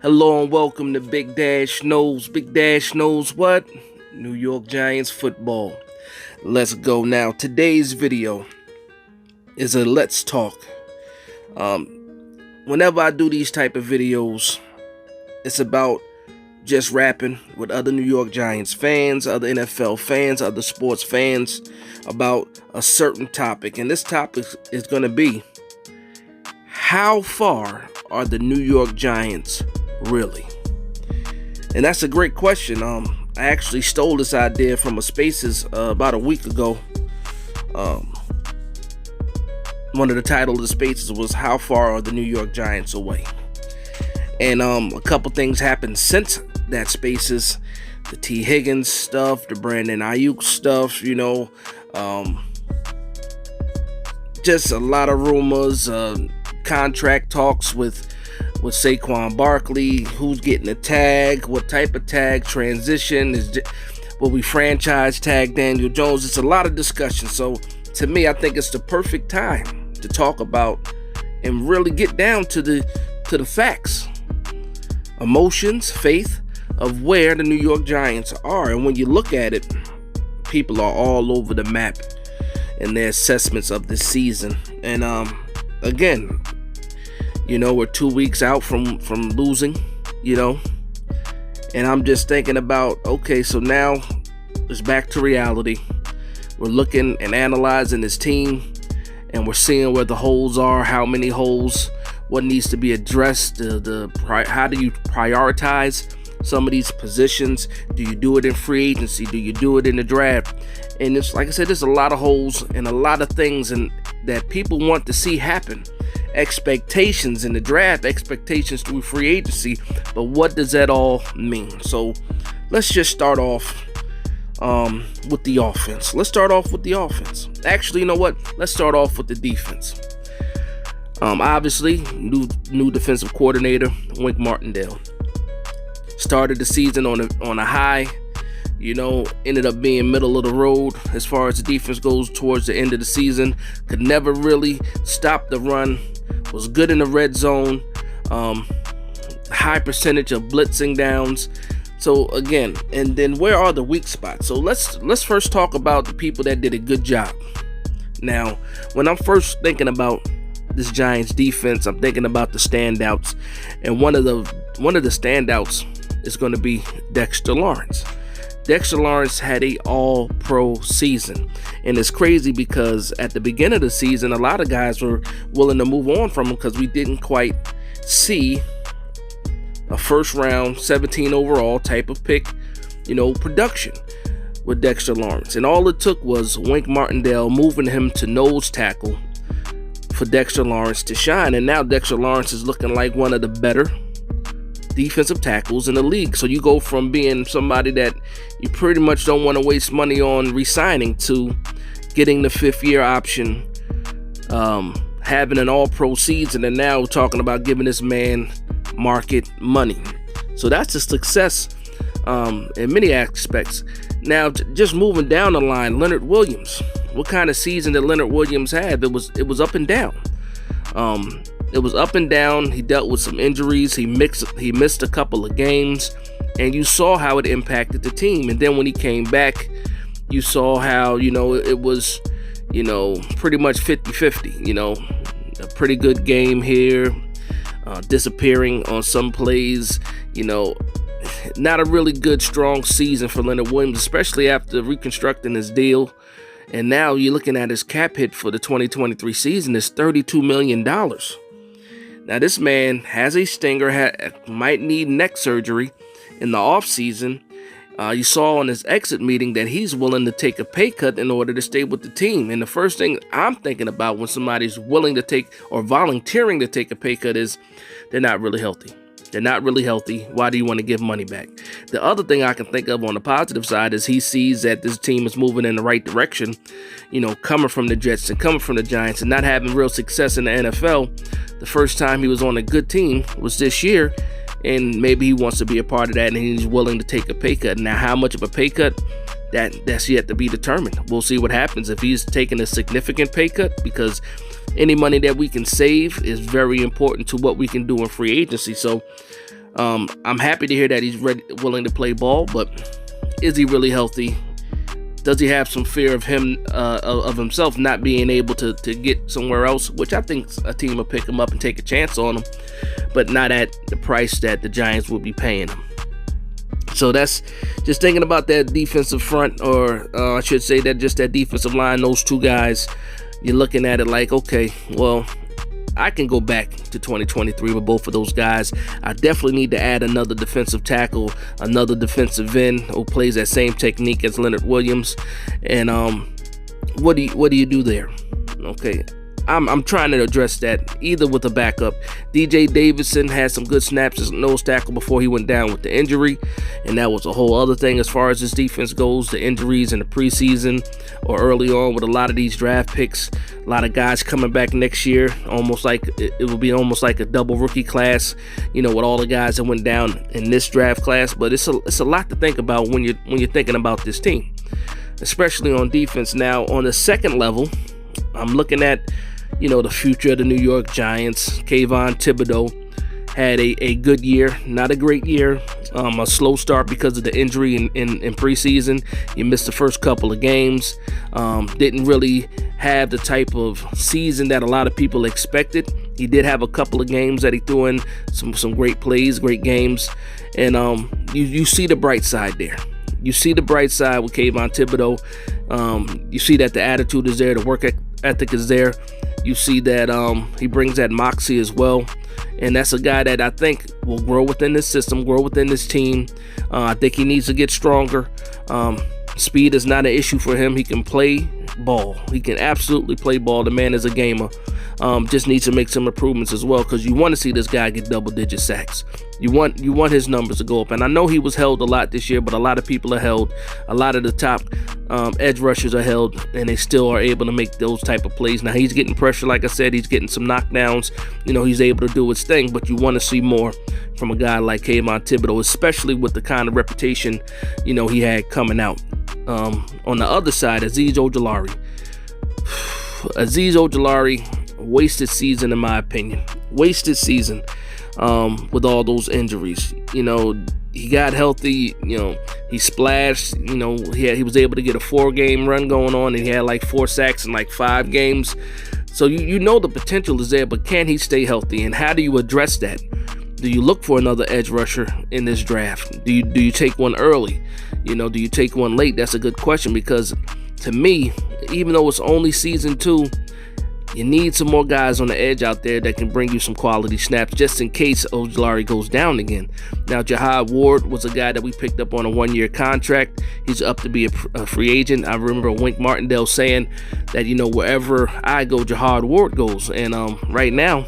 Hello and welcome to Big Dash Knows. Big Dash knows what? New York Giants football. Let's go now. Today's video is a let's talk. Whenever I do these type of videos, it's about just rapping with other New York Giants fans, other NFL fans, other sports fans about a certain topic. And this topic is going to be, how far are the New York Giants really? And that's a great question. I actually stole this idea from a Spaces about a week ago. One of the titles of the Spaces was, how far are the New York Giants away? And a couple things happened since that Spaces. The T. Higgins stuff, the Brandon Ayuk stuff, just a lot of rumors, contract talks with Saquon Barkley, who's getting a tag, what type of tag, transition, will we franchise tag Daniel Jones? It's a lot of discussion. So to me, I think it's the perfect time to talk about and really get down to the facts, emotions, faith of where the New York Giants are. And when you look at it, people are all over the map in their assessments of this season. And again, we're 2 weeks out from losing, and I'm just thinking about, okay, so now it's back to reality. We're looking and analyzing this team, and we're seeing where the holes are, how many holes, what needs to be addressed, how do you prioritize some of these positions? Do you do it in free agency? Do you do it in the draft? And it's like I said, there's a lot of holes and a lot of things that people want to see happen. Expectations in the draft, expectations through free agency, but what does that all mean? So let's just start off with the offense. Actually, you know what? Let's start off with the defense. Obviously, new defensive coordinator, Wink Martindale. Started the season on a high, ended up being middle of the road as far as the defense goes towards the end of the season. Could never really stop the run. Was good in the red zone. High percentage of blitzing downs. So again, and then where are the weak spots? So let's first talk about the people that did a good job. Now, when I'm first thinking about this Giants defense, I'm thinking about the standouts, and one of the standouts is going to be Dexter Lawrence. Dexter Lawrence had a all-pro season. And it's crazy because at the beginning of the season, a lot of guys were willing to move on from him because we didn't quite see a first-round, 17 overall type of pick, production with Dexter Lawrence. And all it took was Wink Martindale moving him to nose tackle for Dexter Lawrence to shine. And now Dexter Lawrence is looking like one of the better defensive tackles in the league. So you go from being somebody that you pretty much don't want to waste money on re-signing to getting the fifth-year option, having an all-pro season, and now talking about giving this man market money. So that's a success in many aspects. Now, just moving down the line, Leonard Williams. What kind of season did Leonard Williams have? It was up and down. It was up and down. He dealt with some injuries. He missed a couple of games, and you saw how it impacted the team. And then when he came back, you saw how, it was, pretty much 50-50, a pretty good game here, disappearing on some plays, not a really good, strong season for Leonard Williams, especially after reconstructing his deal. And now you're looking at his cap hit for the 2023 season is $32 million. Now, this man has a stinger, might need neck surgery in the offseason. You saw on his exit meeting that he's willing to take a pay cut in order to stay with the team. And the first thing I'm thinking about when somebody's willing to take or volunteering to take a pay cut is they're not really healthy. They're not really healthy. Why do you want to give money back? The other thing I can think of on the positive side is he sees that this team is moving in the right direction, coming from the Jets and coming from the Giants and not having real success in the NFL. The first time he was on a good team was this year, and maybe he wants to be a part of that, and he's willing to take a pay cut. Now, how much of a pay cut? That's yet to be determined. We'll see what happens if he's taking a significant pay cut, because any money that we can save is very important to what we can do in free agency. So I'm happy to hear that he's willing to play ball, but is he really healthy? Does he have some fear of himself not being able to get somewhere else? Which I think a team will pick him up and take a chance on him, but not at the price that the Giants would be paying him. So that's just thinking about that defensive front, or I should say that just that defensive line, those two guys. You're looking at it like, okay, well, I can go back to 2023 with both of those guys. I definitely need to add another defensive tackle, another defensive end who plays that same technique as Leonard Williams. And what do you do there? Okay, I'm trying to address that either with a backup. DJ Davidson had some good snaps as nose tackle before he went down with the injury, and that was a whole other thing as far as his defense goes. The injuries in the preseason or early on with a lot of these draft picks, a lot of guys coming back next year, almost like it will be almost like a double rookie class, with all the guys that went down in this draft class. But it's a lot to think about when you're thinking about this team, especially on defense. Now on the second level, I'm looking at the future of the New York Giants. Kayvon Thibodeau had a good year, not a great year, a slow start because of the injury in preseason. He missed the first couple of games, didn't really have the type of season that a lot of people expected. He did have a couple of games that he threw in some great plays, great games, and you see the bright side there. You see the bright side with Kayvon Thibodeau. You see that the attitude is there, the work ethic is there. You see that he brings that moxie as well. And that's a guy that I think will grow within this system, grow within this team. I think he needs to get stronger. Speed is not an issue for him. He can play ball. He can absolutely play ball. The man is a gamer. Just needs to make some improvements as well, because you want to see this guy get double-digit sacks. You want his numbers to go up. And I know he was held a lot this year, but a lot of people are held. A lot of the top edge rushers are held, and they still are able to make those type of plays. Now, he's getting pressure. Like I said, he's getting some knockdowns. He's able to do his thing, but you want to see more from a guy like Kayvon Thibodeau, especially with the kind of reputation, he had coming out. On the other side, Azeez Ojulari. Wasted season in my opinion. Wasted season with all those injuries. He got healthy, he splashed, he was able to get a 4-game run going on, and he had like 4 sacks in like 5 games. So the potential is there, but can he stay healthy? And how do you address that? Do you look for another edge rusher in this draft? Do you take one early? Do you take one late? That's a good question, because to me, even though it's only season 2, you need some more guys on the edge out there that can bring you some quality snaps just in case Ojulari goes down again. Now, Jihad Ward was a guy that we picked up on a 1-year contract. He's up to be a free agent. I remember Wink Martindale saying that, wherever I go, Jihad Ward goes. And right now,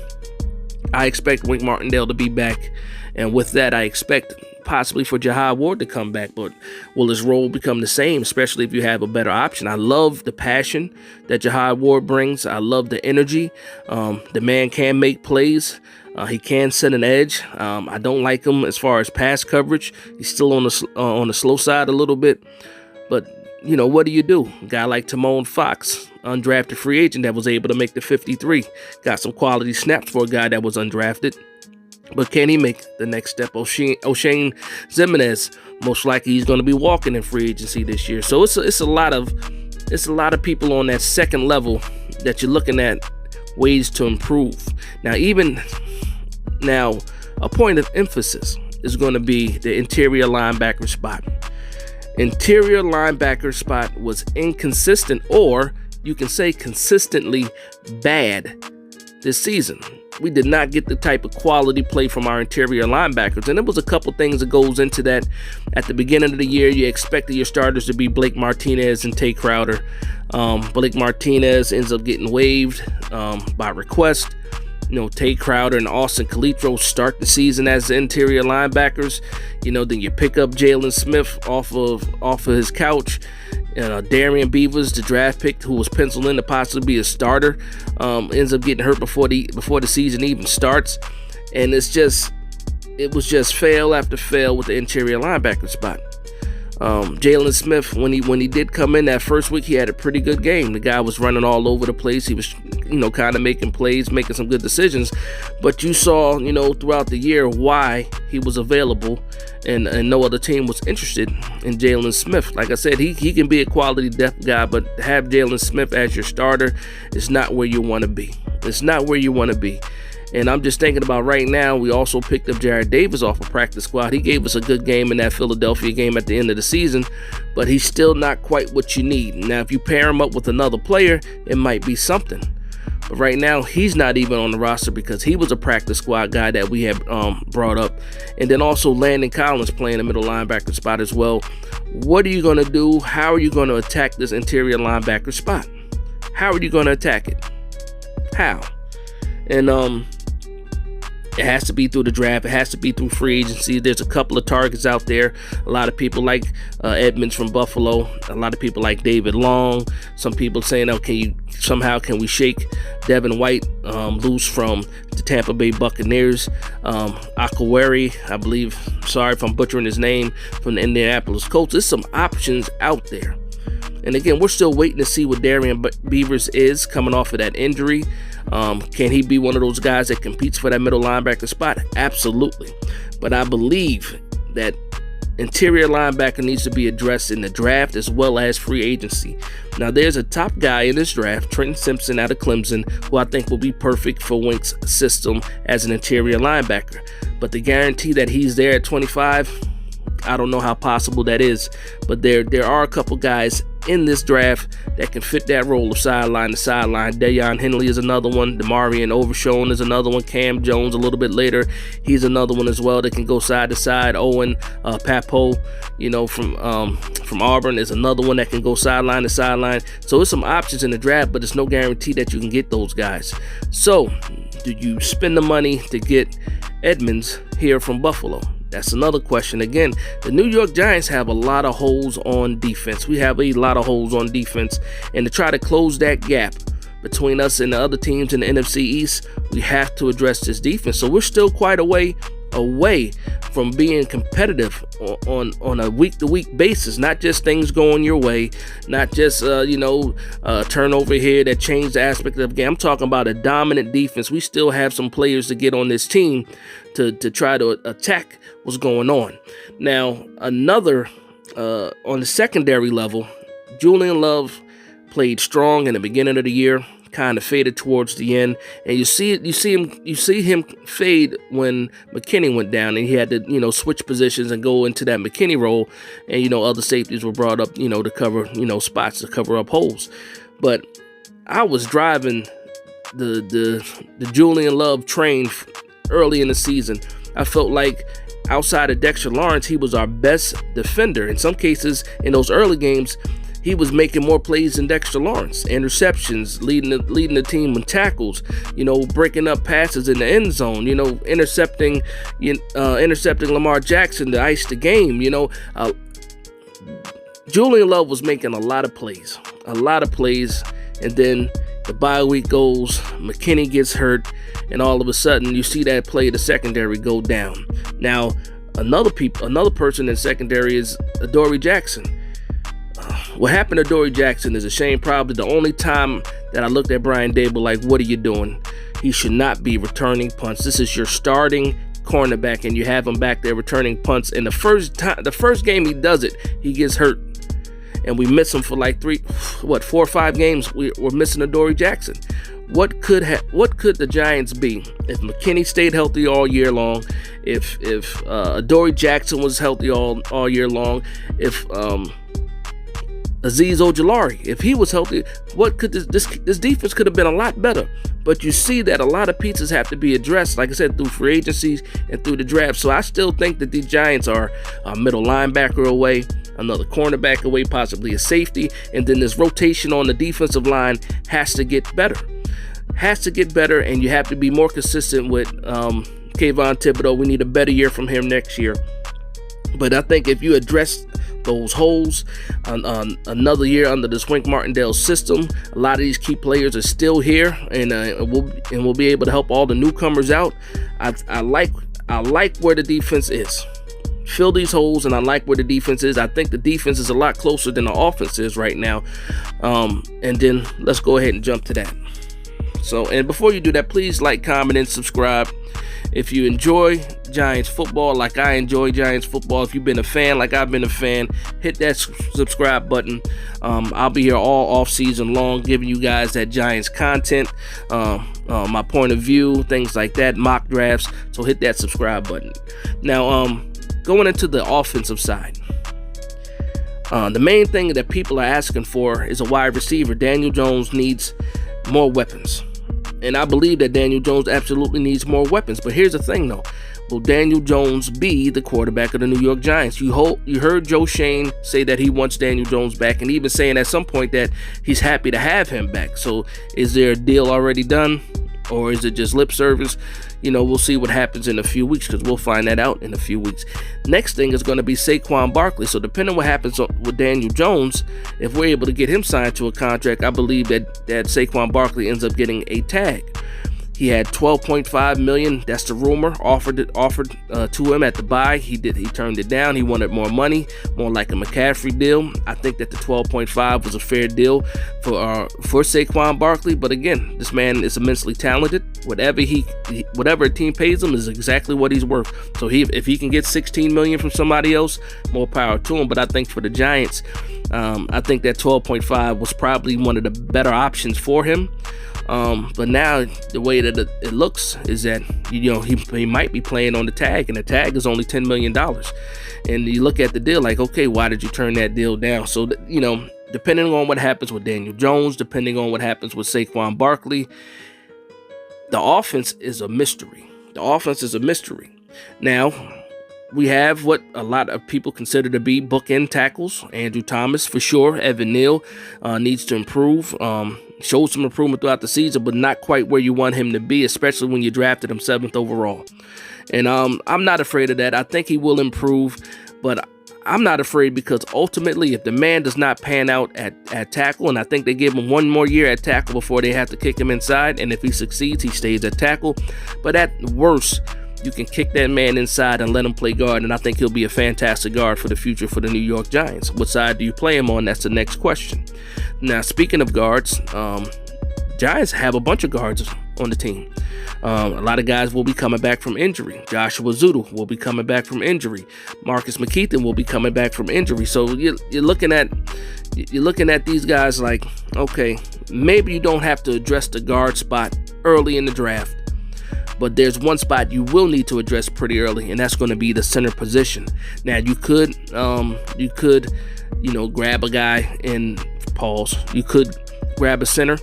I expect Wink Martindale to be back. And with that, I expect possibly for Jihad Ward to come back, but will his role become the same, especially if you have a better option? I love the passion that Jihad Ward brings. I love the energy. The man can make plays. He can set an edge. I don't like him as far as pass coverage. He's still on the slow side a little bit, but what do you do? A guy like Timon Fox, undrafted free agent that was able to make the 53, got some quality snaps for a guy that was undrafted. But can he make the next step? O'Shane Ximines, most likely he's going to be walking in free agency this year. So it's a lot of people on that second level that you're looking at ways to improve. Now, a point of emphasis is going to be the interior linebacker spot. Interior linebacker spot was inconsistent, or you can say consistently bad this season. We did not get the type of quality play from our interior linebackers, and there was a couple things that goes into that. At the beginning of the year, you expected your starters to be Blake Martinez and Tay Crowder. Blake Martinez ends up getting waived by request. Tay Crowder and Austin Calitro start the season as the interior linebackers. Then you pick up Jalen Smith off of his couch. Darian Beavers, the draft pick who was penciled in to possibly be a starter, ends up getting hurt before the season even starts. And it was just fail after fail with the interior linebacker spot. Jalen Smith, when he did come in that first week, he had a pretty good game. The guy was running all over the place. He was, kind of making plays, making some good decisions. But you saw, throughout the year why he was available, and no other team was interested in Jalen Smith. Like I said, he can be a quality depth guy, but to have Jalen Smith as your starter is not where you want to be. It's not where you want to be. And I'm just thinking about right now, we also picked up Jared Davis off a practice squad. He gave us a good game in that Philadelphia game at the end of the season, but he's still not quite what you need. Now, if you pair him up with another player, it might be something. But right now, he's not even on the roster because he was a practice squad guy that we had brought up. And then also Landon Collins playing the middle linebacker spot as well. What are you going to do? How are you going to attack this interior linebacker spot? How are you going to attack it? How? And it has to be through the draft. It has to be through free agency. There's a couple of targets out there. A lot of people like Edmonds from Buffalo. A lot of people like David Long. Some people saying, "Oh, can we shake Devin White loose from the Tampa Bay Buccaneers?" Akawari, I believe. Sorry if I'm butchering his name, from the Indianapolis Colts. There's some options out there. And again, we're still waiting to see what Darian Beavers is coming off of that injury. Can he be one of those guys that competes for that middle linebacker spot? Absolutely. But I believe that interior linebacker needs to be addressed in the draft as well as free agency. Now, there's a top guy in this draft, Trenton Simpson out of Clemson, who I think will be perfect for Wink's system as an interior linebacker. But the guarantee that he's there at 25, I don't know how possible that is. But there are a couple guys in this draft that can fit that role of sideline to sideline. Deion Henley is another one. Demarion Overshown is another one. Cam Jones a little bit later, he's another one as well that can go side to side. Owen Papo, from Auburn, is another one that can go sideline to sideline. So there's some options in the draft, but it's no guarantee that you can get those guys. So do you spend the money to get Edmonds here from Buffalo? That's another question. Again, the New York Giants have a lot of holes on defense. We have a lot of holes on defense. And to try to close that gap between us and the other teams in the NFC East, we have to address this defense. So we're still quite a way away from being competitive on a week-to-week basis. Not just things going your way, not just turnover here that changed the aspect of the game. I'm talking about a dominant defense. We still have some players to get on this team to try to attack what's going on. Now, another on the secondary level, Julian Love played strong in the beginning of the year, kind of faded towards the end, and you see him fade when McKinney went down, and he had to switch positions and go into that McKinney role, and other safeties were brought up to cover spots, to cover up holes. But I was driving the Julian Love train early in the season. I felt like outside of Dexter Lawrence, he was our best defender. In some cases, in those early games, he was making more plays than Dexter Lawrence. Interceptions, leading the team in tackles, breaking up passes in the end zone, intercepting Lamar Jackson to ice the game. Julian Love was making a lot of plays, and then the bye week goes, McKinney gets hurt, and all of a sudden you see that play, the secondary, go down. Now, another person in secondary is Adoree Jackson. What happened to Adoree Jackson is a shame. Probably the only time that I looked at Brian Daboll like, what are you doing? He should not be returning punts. This is your starting cornerback, and you have him back there returning punts. And the first game he does it, he gets hurt. And we miss him for like 4 or 5 games. We're missing Adoree Jackson. What could the Giants be if McKinney stayed healthy all year long? If Adoree Jackson was healthy all year long? If Azeez Ojulari, if he was healthy, what could this defense could have been a lot better. But you see that a lot of pieces have to be addressed, like I said, through free agencies and through the draft. So I still think that these Giants are a middle linebacker away, another cornerback away, possibly a safety, and then this rotation on the defensive line has to get better. And you have to be more consistent with Kayvon Thibodeau. We need a better year from him next year. But I think if you address those holes, another year under the Wink Martindale system, a lot of these key players are still here, and we'll be able to help all the newcomers out. I like where the defense is. fill these holes, and I like where the defense is. I think the defense is a lot closer than the offense is right now. And then let's go ahead and jump to that. So, and before you do that, please like, comment, and subscribe. If you enjoy Giants football like I enjoy Giants football, if you've been a fan like I've been a fan, hit that subscribe button. I'll be here all off season long giving you guys that Giants content, my point of view, things like that, mock drafts. So hit that subscribe button. Now, going into the offensive side, the main thing that people are asking for is a wide receiver. Daniel Jones needs more weapons. And I believe that Daniel Jones absolutely needs more weapons. But here's the thing, though. Will Daniel Jones be the quarterback of the New York Giants? You heard Joe Shane say that he wants Daniel Jones back, and even saying at some point that he's happy to have him back. So is there a deal already done, or is it just lip service? We'll see what happens in a few weeks, because we'll find that out in a few weeks. Next thing is going to be Saquon Barkley. So depending on what happens with Daniel Jones, if we're able to get him signed to a contract, I believe that Saquon Barkley ends up getting a tag. He had $12.5 million. That's the rumor offered to him at the buy. He turned it down. He wanted more money, more like a McCaffrey deal. I think that the 12.5 was a fair deal for Saquon Barkley. But again, this man is immensely talented. Whatever a team pays him is exactly what he's worth. So if he can get $16 million from somebody else, more power to him. But I think for the Giants, I think that 12.5 was probably one of the better options for him. But now the way that it looks is that he might be playing on the tag, and the tag is only $10 million. And you look at the deal like, okay, why did you turn that deal down? So depending on what happens with Daniel Jones, depending on what happens with Saquon Barkley, the offense is a mystery. Now, we have what a lot of people consider to be bookend tackles. Andrew Thomas, for sure. Evan Neal needs to improve. Showed some improvement throughout the season, but not quite where you want him to be, especially when you drafted him 7th overall. And I'm not afraid of that. I think he will improve, but I'm not afraid, because ultimately, if the man does not pan out at tackle, and I think they give him one more year at tackle before they have to kick him inside, and if he succeeds, he stays at tackle. But at worst, you can kick that man inside and let him play guard, and I think he'll be a fantastic guard for the future for the New York Giants. What side do you play him on? That's the next question. Now, speaking of guards, Giants have a bunch of guards on the team. A lot of guys will be coming back from injury. Joshua Zudu will be coming back from injury. Marcus McKeithen will be coming back from injury. So you're looking at these guys like, okay, maybe you don't have to address the guard spot early in the draft, but there's one spot you will need to address pretty early, and that's going to be the center position. Now, you could grab a guy in pause. You could grab a center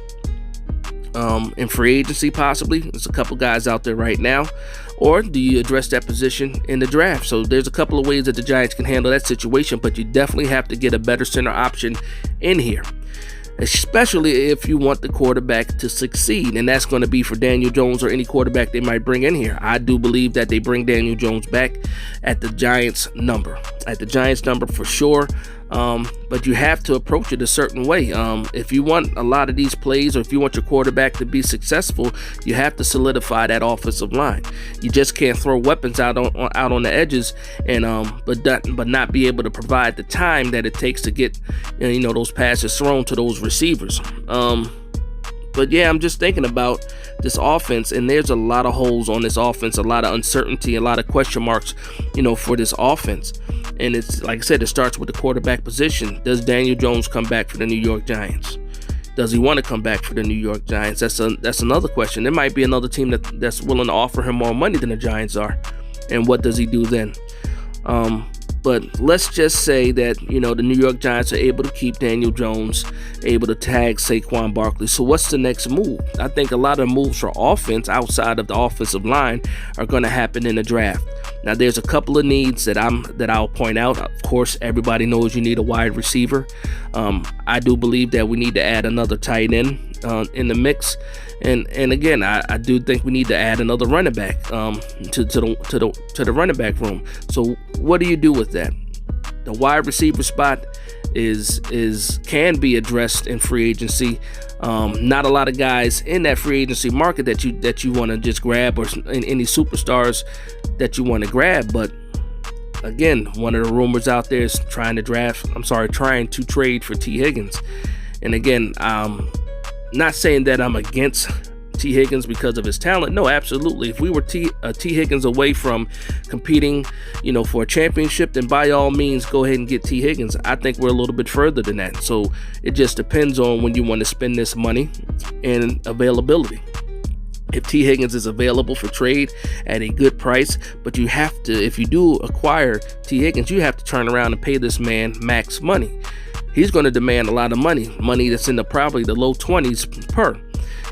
in free agency, possibly. There's a couple guys out there right now. Or do you address that position in the draft? So there's a couple of ways that the Giants can handle that situation, but you definitely have to get a better center option in here, especially if you want the quarterback to succeed, and that's going to be for Daniel Jones or any quarterback they might bring in here. I do believe that they bring Daniel Jones back at the Giants number for sure. But you have to approach it a certain way. If you want a lot of these plays, or if you want your quarterback to be successful, you have to solidify that offensive line. You just can't throw weapons out on the edges, and but not be able to provide the time that it takes to get those passes thrown to those receivers. But yeah, I'm just thinking about this offense, and there's a lot of holes on this offense, a lot of uncertainty, a lot of question marks, for this offense. And it's like I said, it starts with the quarterback position. Does Daniel Jones come back for the New York Giants? Does he want to come back for the New York Giants? That's another question. There might be another team that's willing to offer him more money than the Giants are. And what does he do then? But let's just say that, the New York Giants are able to keep Daniel Jones, able to tag Saquon Barkley. So what's the next move? I think a lot of moves for offense outside of the offensive line are going to happen in the draft. Now, there's a couple of needs that I'll point out. Of course, everybody knows you need a wide receiver. I do believe that we need to add another tight end in the mix. And again, I do think we need to add another running back to the running back room. So what do you do with that? The wide receiver spot can be addressed in free agency. Not a lot of guys in that free agency market that you want to just grab, or any superstars that you want to grab. But again, one of the rumors out there is trying to trade for T. Higgins. And again, not saying that I'm against T. Higgins because of his talent. No, absolutely. If we were T. Higgins away from competing, for a championship, then by all means, go ahead and get T. Higgins. I think we're a little bit further than that. So it just depends on when you want to spend this money and availability. If T. Higgins is available for trade at a good price, but you have to, if you do acquire T. Higgins, you have to turn around and pay this man max money. He's going to demand a lot of money that's in probably the low 20s per.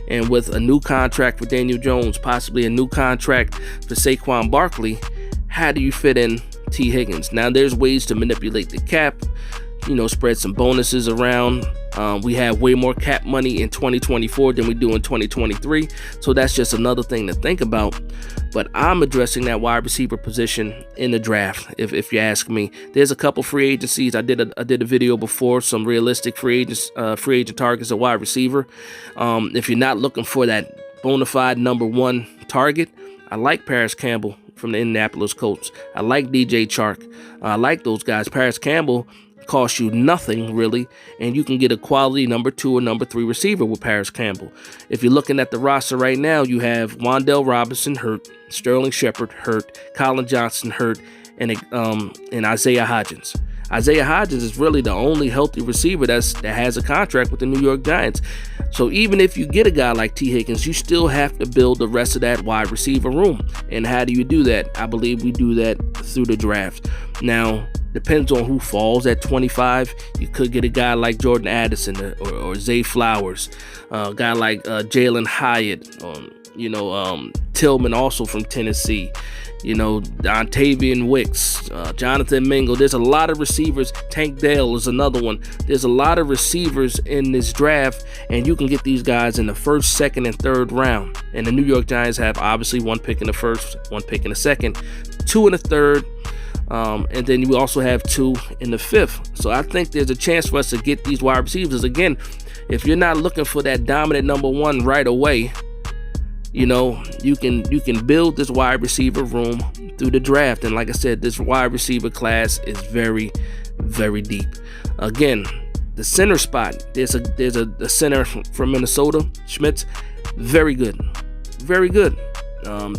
And with a new contract for Daniel Jones, possibly a new contract for Saquon Barkley, how do you fit in T. Higgins? Now, there's ways to manipulate the cap, spread some bonuses around. We have way more cap money in 2024 than we do in 2023. So that's just another thing to think about. But I'm addressing that wide receiver position in the draft. If you ask me, there's a couple free agencies. I did a video before, some realistic free agent targets at wide receiver. If you're not looking for that bona fide number one target, I like Paris Campbell from the Indianapolis Colts. I like DJ Chark. I like those guys. Paris Campbell costs you nothing really, and you can get a quality number 2 or number 3 receiver with Paris Campbell. If you're looking at the roster right now, you have Wan'Dale Robinson hurt, Sterling Shepard hurt, Colin Johnson hurt, and Isaiah Hodgins. Isaiah Hodgins is really the only healthy receiver that has a contract with the New York Giants. So even if you get a guy like T. Higgins, you still have to build the rest of that wide receiver room. And how do you do that? I believe we do that through the draft. Now, depends on who falls at 25. You could get a guy like Jordan Addison or Zay Flowers, a guy like Jalen Hyatt, Tillman also from Tennessee, Dontavian Wicks, Jonathan Mingo. There's a lot of receivers. Tank Dell is another one. There's a lot of receivers in this draft, and you can get these guys in the first, second, and third round. And the New York Giants have obviously 1 pick in the first, 1 pick in the second, 2 in the third, and then you also have 2 in the 5th. So I think there's a chance for us to get these wide receivers. Again, if you're not looking for that dominant number 1 right away, you can build this wide receiver room through the draft. And like I said, this wide receiver class is very, very deep. Again, the center spot, there's a center from Minnesota, Schmitz, very good.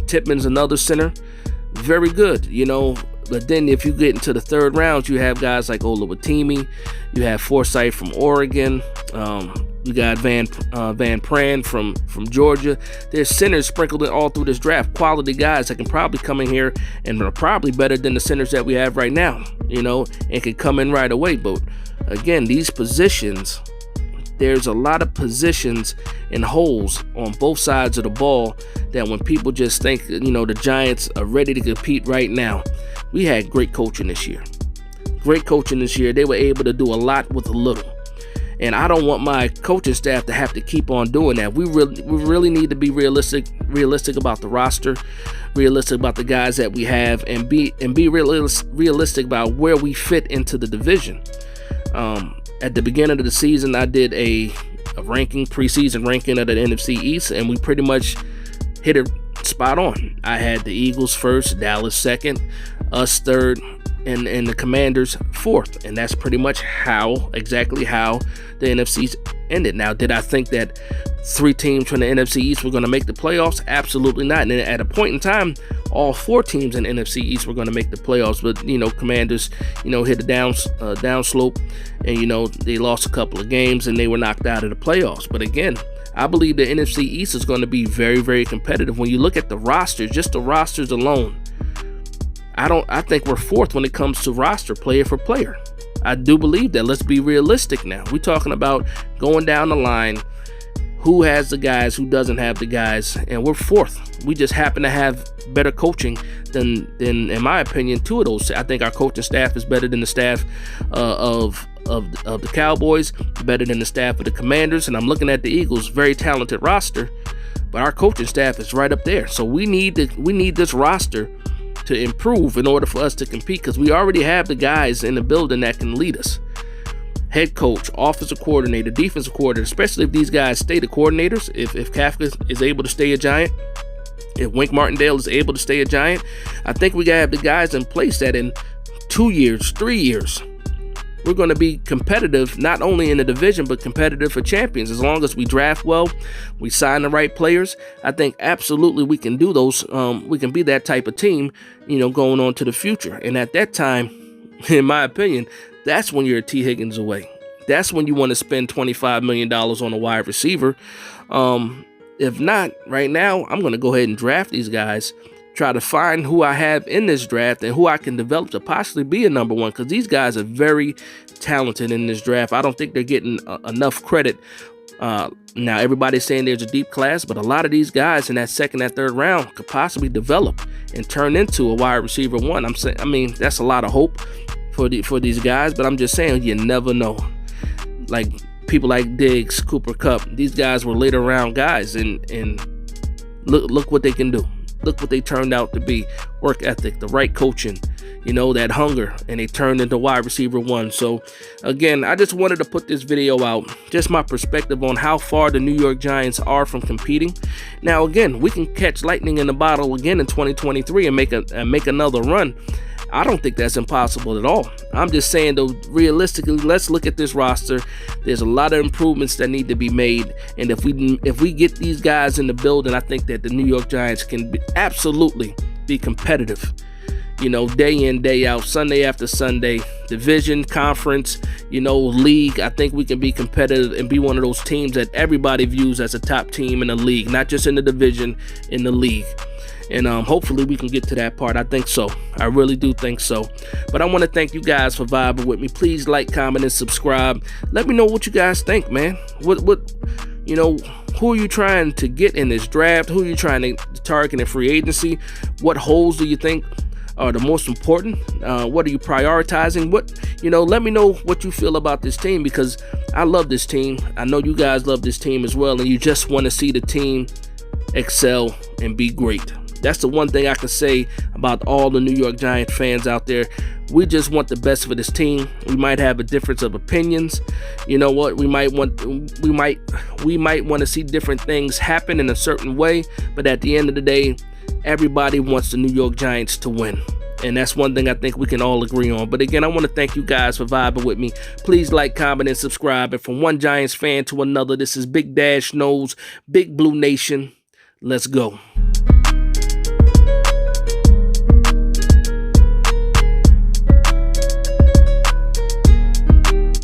Tippmann's another center, very good, But then if you get into the third round, you have guys like Oluwatimi, you have Forsythe from Oregon, you got Van Pran from Georgia. There's centers sprinkled all through this draft, quality guys that can probably come in here and are probably better than the centers that we have right now, and can come in right away. But again, these positions, there's a lot of positions and holes on both sides of the ball that when people just think, the Giants are ready to compete right now. We had great coaching this year. They were able to do a lot with a little. And I don't want my coaching staff to have to keep on doing that. We really need to be realistic about the roster, realistic about the guys that we have, and be realistic about where we fit into the division. At the beginning of the season, I did a preseason ranking of the NFC East, and we pretty much hit it spot on. I had the Eagles first, Dallas second, us third, and the Commanders fourth. And that's pretty much exactly how the NFC ended. Now, did I think that 3 teams from the NFC East were going to make the playoffs? Absolutely not. And at a point in time, all 4 teams in the NFC East were going to make the playoffs. But, Commanders, hit a down slope, and, they lost a couple of games and they were knocked out of the playoffs. But again, I believe the NFC East is going to be very, very competitive. When you look at the rosters, just the rosters alone, I think we're 4th when it comes to roster player for player. I do believe that. Let's be realistic now. We're talking about going down the line, who has the guys, who doesn't have the guys, and we're 4th. We just happen to have better coaching than in my opinion, 2 of those. I think our coaching staff is better than the staff of the Cowboys, better than the staff of the Commanders, and I'm looking at the Eagles, very talented roster, but our coaching staff is right up there. So we need this roster to improve in order for us to compete, because we already have the guys in the building that can lead us. Head coach, offensive coordinator, defensive coordinator, especially if these guys stay the coordinators, if Kafka is able to stay a Giant, if Wink Martindale is able to stay a Giant, I think we gotta have the guys in place that in 2 years, 3 years, we're going to be competitive, not only in the division, but competitive for champions. As long as we draft well, we sign the right players, I think absolutely we can do those. We can be that type of team, going on to the future. And at that time, in my opinion, that's when you're a T. Higgins away. That's when you want to spend $25 million on a wide receiver. If not, right now, I'm going to go ahead and draft these guys, try to find who I have in this draft and who I can develop to possibly be a number one, because these guys are very talented in this draft. I don't think they're getting enough credit. Now, everybody's saying there's a deep class, but a lot of these guys in that second and third round could possibly develop and turn into a wide receiver one. I mean, that's a lot of hope for these guys, but I'm just saying, you never know. Like people like Diggs, Cooper Kupp, these guys were later round guys, and look what they can do. Look what they turned out to be. Work ethic, the right coaching, that hunger, and they turned into wide receiver one. So again, I just wanted to put this video out, just my perspective on how far the New York Giants are from competing. Now again, we can catch lightning in the bottle again in 2023 and make another run. I don't think that's impossible at all. I'm just saying, though, realistically, let's look at this roster. There's a lot of improvements that need to be made, and if we get these guys in the building, I think that the New York Giants can absolutely be competitive. Day in, day out, Sunday after Sunday, division, conference, league. I think we can be competitive and be one of those teams that everybody views as a top team in the league, not just in the division, in the league. And hopefully we can get to that part. I think so. I really do think so. But I want to thank you guys for vibing with me. Please like, comment, and subscribe. Let me know what you guys think, man. Who are you trying to get in this draft? Who are you trying to target in free agency? What holes do you think are the most important? What are you prioritizing? Let me know what you feel about this team, because I love this team. I know you guys love this team as well, and you just want to see the team excel and be great. That's the one thing I can say about all the New York Giants fans out there. We just want the best for this team. We might have a difference of opinions. You know what? We might want to see different things happen in a certain way, but at the end of the day, everybody wants the New York Giants to win. And that's one thing I think we can all agree on. But again, I want to thank you guys for vibing with me. Please like, comment, and subscribe. And from one Giants fan to another, this is Big Dash Knows, Big Blue Nation. Let's go.